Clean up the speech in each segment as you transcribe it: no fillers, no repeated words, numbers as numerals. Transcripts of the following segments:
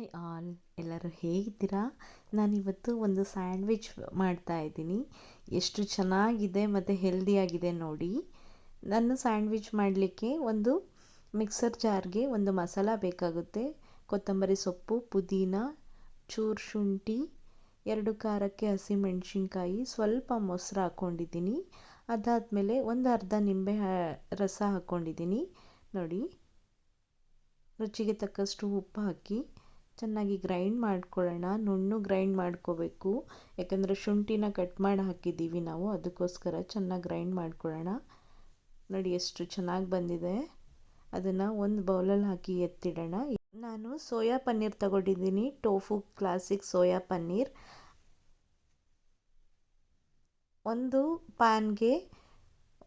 Hi all, ಎಲ್ಲರೂ ಹೇಗಿದ್ದೀರಾ? ನಾನಿವತ್ತು ಒಂದು ಸ್ಯಾಂಡ್ವಿಚ್ ಮಾಡ್ತಾ ಇದ್ದೀನಿ. ಎಷ್ಟು ಚೆನ್ನಾಗಿದೆ ಮತ್ತು ಹೆಲ್ದಿಯಾಗಿದೆ ನೋಡಿ. ನಾನು ಸ್ಯಾಂಡ್ವಿಚ್ ಮಾಡಲಿಕ್ಕೆ ಒಂದು ಮಿಕ್ಸರ್ ಜಾರ್ಗೆ ಒಂದು ಮಸಾಲ ಬೇಕಾಗುತ್ತೆ. ಕೊತ್ತಂಬರಿ ಸೊಪ್ಪು, ಪುದೀನ, ಚೂರು ಶುಂಠಿ, 2 ಖಾರಕ್ಕೆ ಹಸಿಮೆಣಸಿನ್ಕಾಯಿ, ಸ್ವಲ್ಪ ಮೊಸರು ಹಾಕ್ಕೊಂಡಿದ್ದೀನಿ. ಅದಾದಮೇಲೆ ಒಂದು ಅರ್ಧ ನಿಂಬೆ ರಸ ಹಾಕ್ಕೊಂಡಿದ್ದೀನಿ ನೋಡಿ. ರುಚಿಗೆ ತಕ್ಕಷ್ಟು ಉಪ್ಪು ಹಾಕಿ ಚೆನ್ನಾಗಿ ಗ್ರೈಂಡ್ ಮಾಡ್ಕೊಳ್ಳೋಣ. ನುಣ್ಣು ಗ್ರೈಂಡ್ ಮಾಡ್ಕೋಬೇಕು, ಯಾಕಂದರೆ ಶುಂಠಿನ ಕಟ್ ಮಾಡಿ ಹಾಕಿದ್ದೀವಿ ನಾವು, ಅದಕ್ಕೋಸ್ಕರ ಚೆನ್ನಾಗಿ ಗ್ರೈಂಡ್ ಮಾಡ್ಕೊಳ್ಳೋಣ. ನೋಡಿ ಎಷ್ಟು ಚೆನ್ನಾಗಿ ಬಂದಿದೆ. ಅದನ್ನು ಒಂದು ಬೌಲಲ್ಲಿ ಹಾಕಿ ಎತ್ತಿಡೋಣ. ನಾನು ಸೋಯಾ ಪನ್ನೀರ್ ತಗೊಂಡಿದ್ದೀನಿ, ಟೋಫು ಕ್ಲಾಸಿಕ್ ಸೋಯಾ ಪನ್ನೀರ್. ಒಂದು ಪ್ಯಾನ್ಗೆ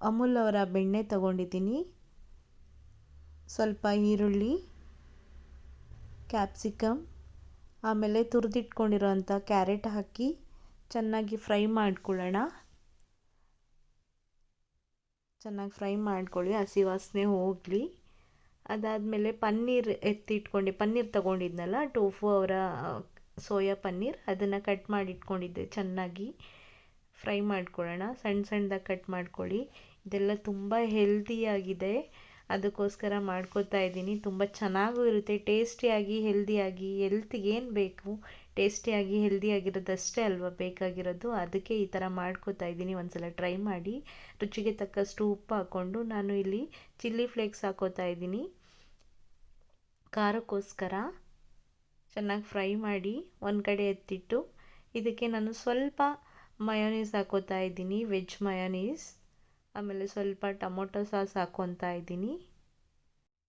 ಅಮೂಲ್ ಅವರ ಬೆಣ್ಣೆ ತಗೊಂಡಿದ್ದೀನಿ, ಸ್ವಲ್ಪ ಈರುಳ್ಳಿ, ಕ್ಯಾಪ್ಸಿಕಮ್, ಆಮೇಲೆ ತುರಿದಿಟ್ಕೊಂಡಿರೋಂಥ ಕ್ಯಾರೆಟ್ ಹಾಕಿ ಚೆನ್ನಾಗಿ ಫ್ರೈ ಮಾಡ್ಕೊಳ್ಳೋಣ. ಚೆನ್ನಾಗಿ ಫ್ರೈ ಮಾಡ್ಕೊಳ್ಳಿ, ಹಸಿ ವಾಸನೆ ಹೋಗಲಿ. ಅದಾದಮೇಲೆ ಪನ್ನೀರ್ ತಗೊಂಡಿದ್ನಲ್ಲ, ಟೋಫು ಅವರ ಸೋಯಾ ಪನ್ನೀರ್, ಅದನ್ನು ಕಟ್ ಮಾಡಿ ಇಟ್ಕೊಂಡಿದ್ದೆ. ಚೆನ್ನಾಗಿ ಫ್ರೈ ಮಾಡ್ಕೊಳ್ಳೋಣ, ಸಣ್ಣ ಸಣ್ಣದಾಗಿ ಕಟ್ ಮಾಡ್ಕೊಳ್ಳಿ. ಇದೆಲ್ಲ ತುಂಬ ಹೆಲ್ದಿಯಾಗಿದೆ, ಅದಕ್ಕೋಸ್ಕರ ಮಾಡ್ಕೋತಾ ಇದ್ದೀನಿ. ತುಂಬ ಚೆನ್ನಾಗೂ ಇರುತ್ತೆ, ಟೇಸ್ಟಿಯಾಗಿ ಹೆಲ್ದಿಯಾಗಿ. ಹೆಲ್ತಿಗೆ ಏನು ಬೇಕು, ಟೇಸ್ಟಿಯಾಗಿ ಹೆಲ್ದಿಯಾಗಿರೋದಷ್ಟೇ ಅಲ್ವಾ ಬೇಕಾಗಿರೋದು. ಅದಕ್ಕೆ ಈ ಥರ ಮಾಡ್ಕೋತಾ ಇದ್ದೀನಿ. ಒಂದ್ಸಲ ಟ್ರೈ ಮಾಡಿ. ರುಚಿಗೆ ತಕ್ಕಷ್ಟು ಉಪ್ಪು ಹಾಕ್ಕೊಂಡು ನಾನು ಇಲ್ಲಿ ಚಿಲ್ಲಿ ಫ್ಲೇಕ್ಸ್ ಹಾಕೋತಾ ಇದ್ದೀನಿ ಖಾರಕ್ಕೋಸ್ಕರ. ಚೆನ್ನಾಗಿ ಫ್ರೈ ಮಾಡಿ ಒಂದು ಕಡೆ ಎತ್ತಿಟ್ಟು, ಇದಕ್ಕೆ ನಾನು ಸ್ವಲ್ಪ ಮಯೋನೀಸ್ ಹಾಕೋತಾ ಇದ್ದೀನಿ, ವೆಜ್ ಮಯೋನೀಸ್. ಆಮೇಲೆ ಸ್ವಲ್ಪ ಟೊಮೊಟೊ ಸಾಸ್ ಹಾಕ್ಕೊತಾ ಇದ್ದೀನಿ.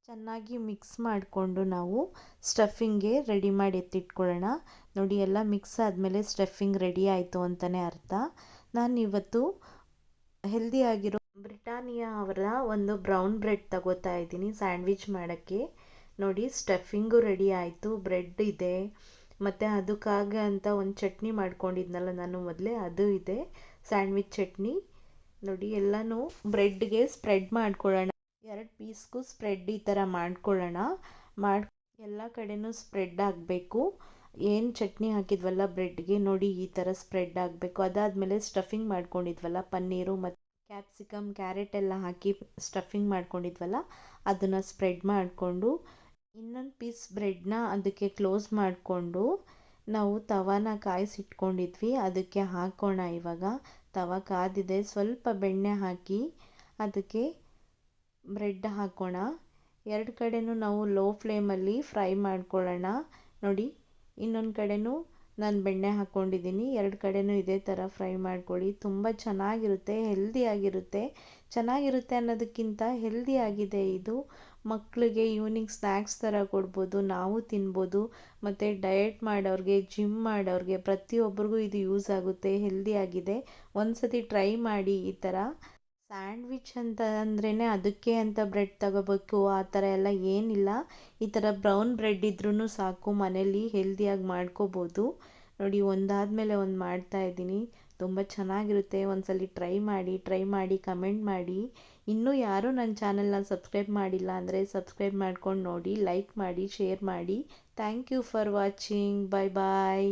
ಚೆನ್ನಾಗಿ ಮಿಕ್ಸ್ ಮಾಡಿಕೊಂಡು ನಾವು ಸ್ಟಫಿಂಗ್ಗೆ ರೆಡಿ ಮಾಡಿ ಎತ್ತಿಟ್ಕೊಳ್ಳೋಣ. ನೋಡಿ, ಎಲ್ಲ ಮಿಕ್ಸ್ ಆದಮೇಲೆ ಸ್ಟಫಿಂಗ್ ರೆಡಿ ಆಯಿತು ಅಂತಲೇ ಅರ್ಥ. ನಾನಿವತ್ತು ಹೆಲ್ದಿಯಾಗಿರೋ ಬ್ರಿಟಾನಿಯಾ ಅವರ ಒಂದು ಬ್ರೌನ್ ಬ್ರೆಡ್ ತಗೋತಾ ಇದ್ದೀನಿ ಸ್ಯಾಂಡ್ವಿಚ್ ಮಾಡೋಕ್ಕೆ. ನೋಡಿ, ಸ್ಟಫಿಂಗು ರೆಡಿ ಆಯಿತು, ಬ್ರೆಡ್ ಇದೆ, ಮತ್ತು ಅದಕ್ಕಾಗ ಅಂತ ಒಂದು ಚಟ್ನಿ ಮಾಡ್ಕೊಂಡಿದ್ನಲ್ಲ ನಾನು ಮೊದಲೇ, ಅದು ಇದೆ, ಸ್ಯಾಂಡ್ವಿಚ್ ಚಟ್ನಿ. ನೋಡಿ, ಎಲ್ಲನೂ ಬ್ರೆಡ್ಗೆ ಸ್ಪ್ರೆಡ್ ಮಾಡ್ಕೊಳ್ಳೋಣ. 2 ಪೀಸ್ಗೂ ಸ್ಪ್ರೆಡ್ ಈ ಥರ ಮಾಡ್ಕೊಳ್ಳೋಣ. ಎಲ್ಲ ಕಡೆನೂ ಸ್ಪ್ರೆಡ್ ಆಗಬೇಕು. ಏನು ಚಟ್ನಿ ಹಾಕಿದ್ವಲ್ಲ ಬ್ರೆಡ್ಗೆ, ನೋಡಿ ಈ ಥರ ಸ್ಪ್ರೆಡ್ ಆಗಬೇಕು. ಅದಾದಮೇಲೆ ಸ್ಟಫಿಂಗ್ ಮಾಡ್ಕೊಂಡಿದ್ವಲ್ಲ, ಪನ್ನೀರು ಮತ್ತು ಕ್ಯಾಪ್ಸಿಕಮ್, ಕ್ಯಾರೆಟ್ ಎಲ್ಲ ಹಾಕಿ ಸ್ಟಫಿಂಗ್ ಮಾಡ್ಕೊಂಡಿದ್ವಲ್ಲ, ಅದನ್ನು ಸ್ಪ್ರೆಡ್ ಮಾಡಿಕೊಂಡು ಇನ್ನೊಂದು ಪೀಸ್ ಬ್ರೆಡ್ನ ಅದಕ್ಕೆ ಕ್ಲೋಸ್ ಮಾಡಿಕೊಂಡು ನಾವು ತವಾನ ಕಾಯಿಸಿಟ್ಕೊಂಡಿದ್ವಿ, ಅದಕ್ಕೆ ಹಾಕೋಣ. ಇವಾಗ ತವ ಕಾದಿದೆ, ಸ್ವಲ್ಪ ಬೆಣ್ಣೆ ಹಾಕಿ ಅದಕ್ಕೆ ಬ್ರೆಡ್ ಹಾಕೋಣ. 2 ಕಡೆನೂ ನಾವು ಲೋ ಫ್ಲೇಮಲ್ಲಿ ಫ್ರೈ ಮಾಡ್ಕೊಳ್ಳೋಣ. ನೋಡಿ, ಇನ್ನೊಂದು ಕಡೆನೂ ನಾನು ಬೆಣ್ಣೆ ಹಾಕ್ಕೊಂಡಿದ್ದೀನಿ, 2 ಕಡೆನೂ ಇದೇ ಥರ ಫ್ರೈ ಮಾಡ್ಕೊಳ್ಳಿ. ತುಂಬ ಚೆನ್ನಾಗಿರುತ್ತೆ, ಹೆಲ್ದಿಯಾಗಿರುತ್ತೆ. ಚೆನ್ನಾಗಿರುತ್ತೆ ಅನ್ನೋದಕ್ಕಿಂತ ಹೆಲ್ದಿಯಾಗಿದೆ ಇದು. ಮಕ್ಕಳಿಗೆ ಈವ್ನಿಂಗ್ ಸ್ನ್ಯಾಕ್ಸ್ ಥರ ಕೊಡ್ಬೋದು, ನಾವು ತಿನ್ಬೋದು. ಮತ್ತು ಡಯಟ್ ಮಾಡೋರಿಗೆ, ಜಿಮ್ ಮಾಡೋರಿಗೆ, ಪ್ರತಿಯೊಬ್ಬರಿಗೂ ಇದು ಯೂಸ್ ಆಗುತ್ತೆ, ಹೆಲ್ದಿಯಾಗಿದೆ. ಒಂದು ಸತಿ ಟ್ರೈ ಮಾಡಿ. ಈ ಥರ ಸ್ಯಾಂಡ್ವಿಚ್ ಅಂತ ಅಂದ್ರೇ ಅದಕ್ಕೆ ಅಂತ ಬ್ರೆಡ್ ತಗೋಬೇಕು ಆ ಥರ ಎಲ್ಲ ಏನಿಲ್ಲ. ಈ ಥರ ಬ್ರೌನ್ ಬ್ರೆಡ್ ಇದ್ರೂ ಸಾಕು, ಮನೇಲಿ ಹೆಲ್ದಿಯಾಗಿ ಮಾಡ್ಕೋಬೋದು. ನೋಡಿ, ಒಂದಾದಮೇಲೆ ಒಂದು ಮಾಡ್ತಾ ಇದ್ದೀನಿ, ತುಂಬ ಚೆನ್ನಾಗಿರುತ್ತೆ. ಒಂದ್ಸಲಿ ಟ್ರೈ ಮಾಡಿ ಕಮೆಂಟ್ ಮಾಡಿ. ಇನ್ನೂ ಯಾರೂ ನನ್ನ ಚಾನಲ್ನ ಸಬ್ಸ್ಕ್ರೈಬ್ ಮಾಡಿಲ್ಲ ಅಂದರೆ ಸಬ್ಸ್ಕ್ರೈಬ್ ಮಾಡ್ಕೊಂಡು ನೋಡಿ, ಲೈಕ್ ಮಾಡಿ, ಶೇರ್ ಮಾಡಿ. Thank you for watching. Bye bye.